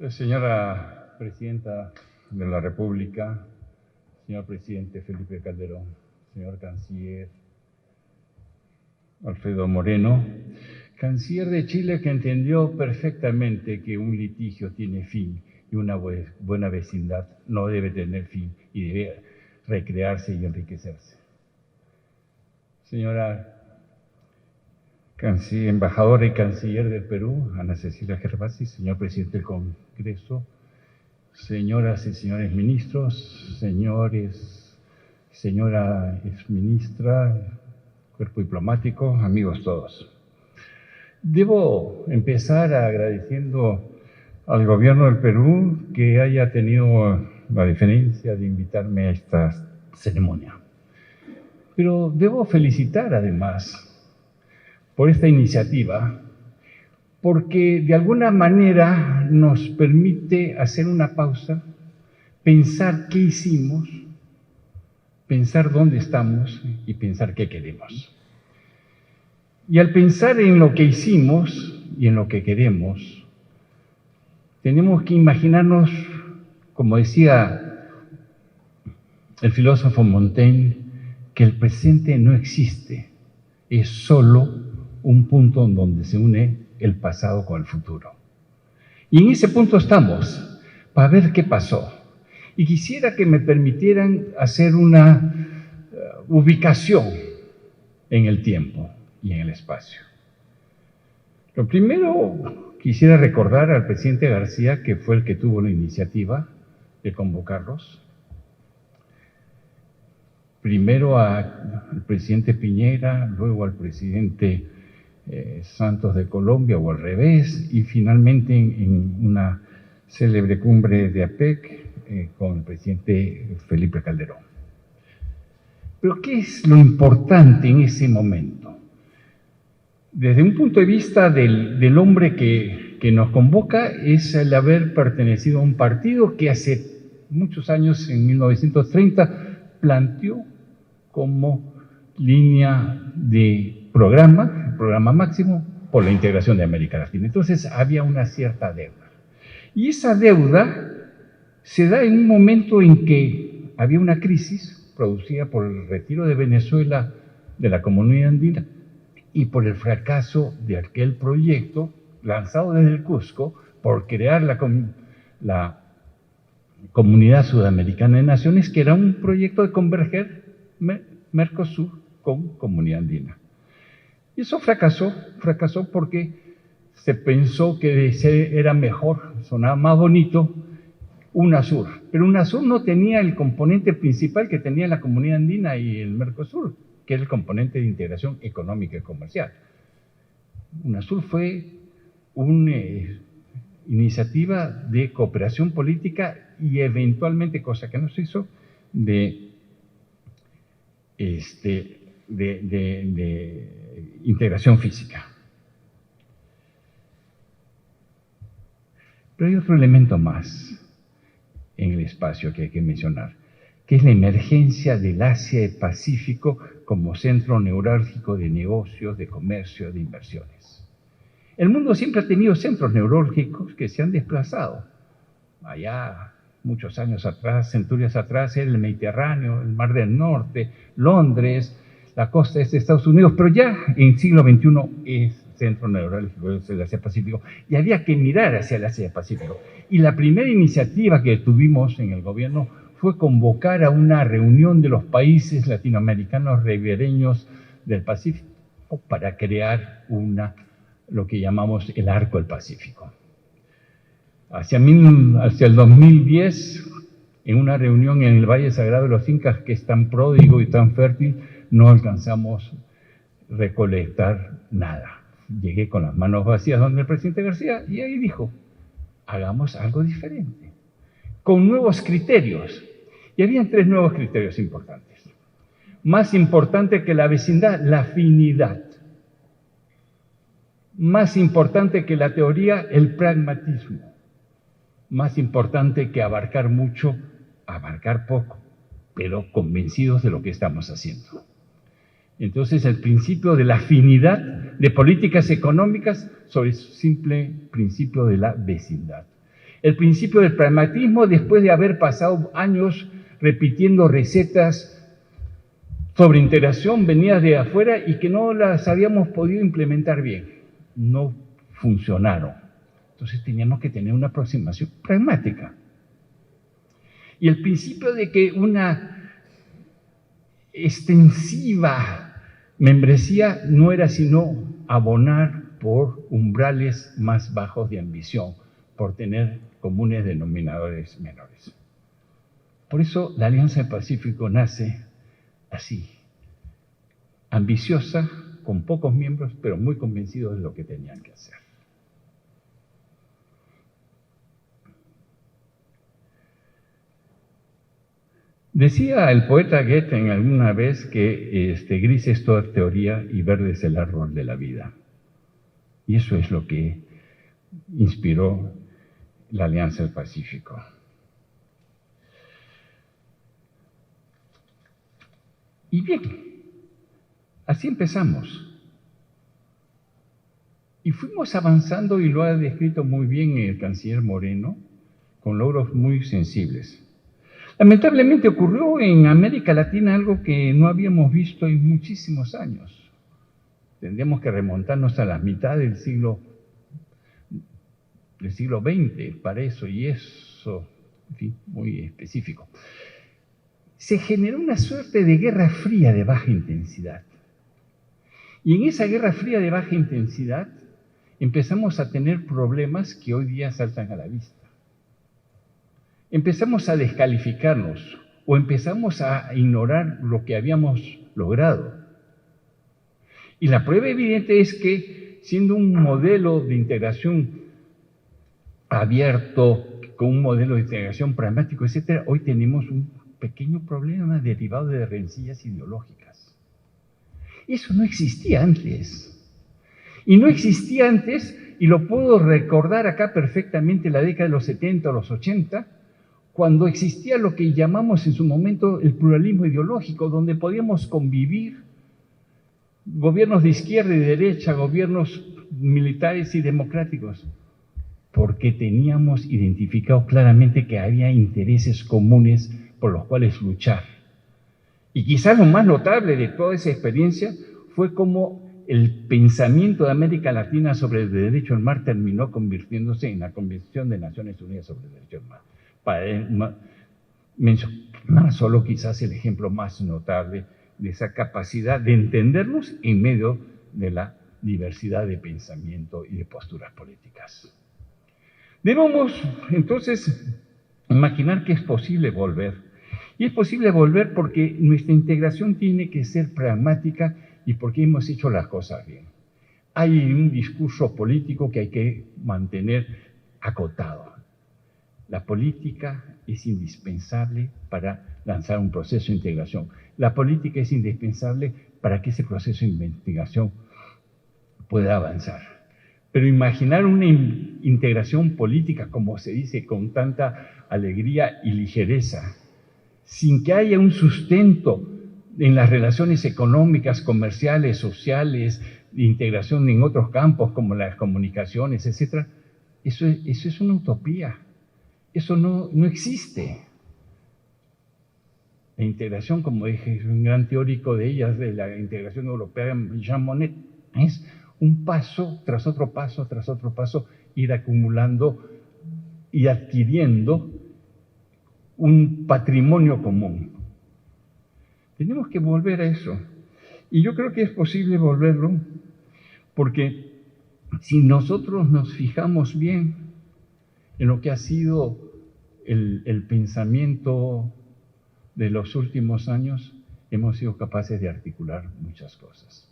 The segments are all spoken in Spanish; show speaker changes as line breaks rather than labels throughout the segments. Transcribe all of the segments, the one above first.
Señora Presidenta de la República, señor Presidente Felipe Calderón, señor Canciller Alfredo Moreno, Canciller de Chile, que entendió perfectamente que un litigio tiene fin y una buena vecindad no debe tener fin y debe recrearse y enriquecerse. Señora embajadora y canciller del Perú, Ana Cecilia Gervasi, señor presidente del Congreso, señoras y señores ministros, señora exministra, cuerpo diplomático, amigos todos. Debo empezar agradeciendo al gobierno del Perú que haya tenido la deferencia de invitarme a esta ceremonia. Pero debo felicitar además por esta iniciativa, porque de alguna manera nos permite hacer una pausa, pensar qué hicimos, pensar dónde estamos y pensar qué queremos. Y al pensar en lo que hicimos y en lo que queremos, tenemos que imaginarnos, como decía el filósofo Montaigne, que el presente no existe, es solo un punto en donde se une el pasado con el futuro. Y en ese punto estamos, para ver qué pasó. Y quisiera que me permitieran hacer una ubicación en el tiempo y en el espacio. Lo primero, quisiera recordar al presidente García, que fue el que tuvo la iniciativa de convocarlos. Primero al presidente Piñera, luego al presidente Santos de Colombia, o al revés, y finalmente en una célebre cumbre de APEC con el presidente Felipe Calderón. Pero ¿qué es lo importante en ese momento? Desde un punto de vista del hombre que nos convoca, es el haber pertenecido a un partido que hace muchos años, en 1930, planteó como línea de programa máximo por la integración de América Latina. Entonces había una cierta deuda. Y esa deuda se da en un momento en que había una crisis producida por el retiro de Venezuela de la Comunidad Andina y por el fracaso de aquel proyecto lanzado desde el Cusco por crear la Comunidad Sudamericana de Naciones, que era un proyecto de converger Mercosur con Comunidad Andina. Y eso fracasó porque se pensó que era mejor, sonaba más bonito, UNASUR. Pero UNASUR no tenía el componente principal que tenía la Comunidad Andina y el Mercosur, que es el componente de integración económica y comercial. UNASUR fue una iniciativa de cooperación política y eventualmente, cosa que no se hizo, de integración física. Pero hay otro elemento más en el espacio que hay que mencionar, que es la emergencia del Asia-Pacífico como centro neurálgico de negocios, de comercio, de inversiones. El mundo siempre ha tenido centros neurálgicos que se han desplazado. Allá, muchos años atrás, centurias atrás, era el Mediterráneo, el Mar del Norte, Londres, la costa este de Estados Unidos, pero ya en el siglo XXI es centro neurálgico del Asia-Pacífico, y había que mirar hacia el Asia-Pacífico. Y la primera iniciativa que tuvimos en el gobierno fue convocar a una reunión de los países latinoamericanos ribereños del Pacífico para crear lo que llamamos el Arco del Pacífico. Hacia el 2010, en una reunión en el Valle Sagrado de los Incas, que es tan pródigo y tan fértil, no alcanzamos a recolectar nada. Llegué con las manos vacías donde el presidente García y ahí dijo, hagamos algo diferente, con nuevos criterios. Y habían 3 nuevos criterios importantes. Más importante que la vecindad, la afinidad. Más importante que la teoría, el pragmatismo. Más importante que abarcar mucho, abarcar poco, pero convencidos de lo que estamos haciendo. Entonces, el principio de la afinidad de políticas económicas sobre el simple principio de la vecindad. El principio del pragmatismo, después de haber pasado años repitiendo recetas sobre integración venidas de afuera y que no las habíamos podido implementar bien. No funcionaron. Entonces teníamos que tener una aproximación pragmática. Y el principio de que una extensiva membresía no era sino abonar por umbrales más bajos de ambición, por tener comunes denominadores menores. Por eso la Alianza del Pacífico nace así, ambiciosa, con pocos miembros, pero muy convencidos de lo que tenían que hacer. Decía el poeta Goethe en alguna vez que gris es toda teoría y verde es el árbol de la vida. Y eso es lo que inspiró la Alianza del Pacífico. Y bien, así empezamos. Y fuimos avanzando, y lo ha descrito muy bien el canciller Moreno, con logros muy sensibles. Lamentablemente ocurrió en América Latina algo que no habíamos visto en muchísimos años. Tendríamos que remontarnos a la mitad del siglo XX para eso, y eso, en fin, muy específico. Se generó una suerte de guerra fría de baja intensidad. Y en esa guerra fría de baja intensidad empezamos a tener problemas que hoy día saltan a la vista. Empezamos a descalificarnos o empezamos a ignorar lo que habíamos logrado. Y la prueba evidente es que, siendo un modelo de integración abierto, con un modelo de integración pragmático, etc., hoy tenemos un pequeño problema derivado de rencillas ideológicas. Eso no existía antes. Y no existía antes, y lo puedo recordar acá perfectamente, la década de los 70 o los 80, cuando existía lo que llamamos en su momento el pluralismo ideológico, donde podíamos convivir gobiernos de izquierda y de derecha, gobiernos militares y democráticos, porque teníamos identificado claramente que había intereses comunes por los cuales luchar. Y quizás lo más notable de toda esa experiencia fue cómo el pensamiento de América Latina sobre el derecho al mar terminó convirtiéndose en la Convención de Naciones Unidas sobre el Derecho al Mar. Para mencionar solo quizás el ejemplo más notable de esa capacidad de entendernos en medio de la diversidad de pensamiento y de posturas políticas. Debemos entonces imaginar que es posible volver. Y es posible volver porque nuestra integración tiene que ser pragmática y porque hemos hecho las cosas bien. Hay un discurso político que hay que mantener acotado. La política es indispensable para lanzar un proceso de integración. La política es indispensable para que ese proceso de investigación pueda avanzar. Pero imaginar una integración política, como se dice con tanta alegría y ligereza, sin que haya un sustento en las relaciones económicas, comerciales, sociales, de integración en otros campos como las comunicaciones, etc., eso es una utopía. Eso no existe. La integración, como dije, es un gran teórico de ellas, de la integración europea, Jean Monnet, es un paso tras otro paso, tras otro paso, ir acumulando y adquiriendo un patrimonio común. Tenemos que volver a eso. Y yo creo que es posible volverlo porque si nosotros nos fijamos bien en lo que ha sido el pensamiento de los últimos años, hemos sido capaces de articular muchas cosas.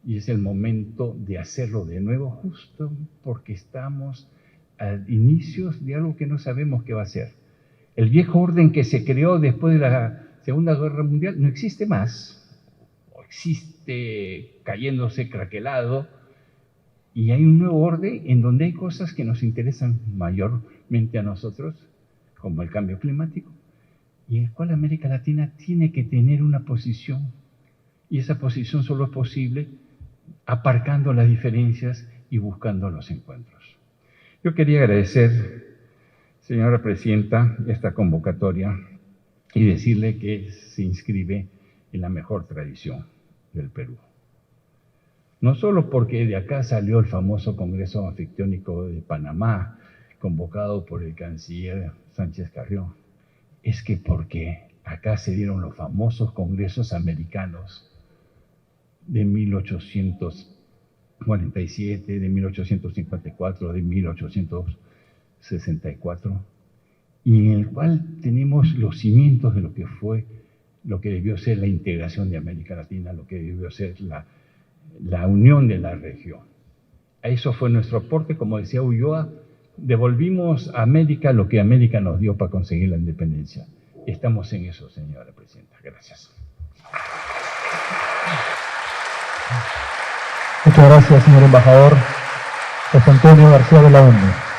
Y es el momento de hacerlo de nuevo, justo porque estamos a inicios de algo que no sabemos qué va a ser. El viejo orden que se creó después de la Segunda Guerra Mundial no existe más, o existe cayéndose craquelado, y hay un nuevo orden en donde hay cosas que nos interesan mayormente a nosotros, como el cambio climático, y en el cual América Latina tiene que tener una posición, y esa posición solo es posible aparcando las diferencias y buscando los encuentros. Yo quería agradecer señora presidenta, esta convocatoria y decirle que se inscribe en la mejor tradición del Perú. No solo porque de acá salió el famoso Congreso Anfictiónico de Panamá, convocado por el canciller Sánchez Carrión, es que porque acá se dieron los famosos congresos americanos de 1847, de 1854, de 1864, y en el cual tenemos los cimientos de lo que fue, lo que debió ser la integración de América Latina, lo que debió ser la unión de la región. Eso fue nuestro aporte, como decía Ulloa, devolvimos a América lo que América nos dio para conseguir la independencia. Estamos en eso, señora presidenta. Gracias.
Muchas gracias, señor embajador José Antonio García de la UNE.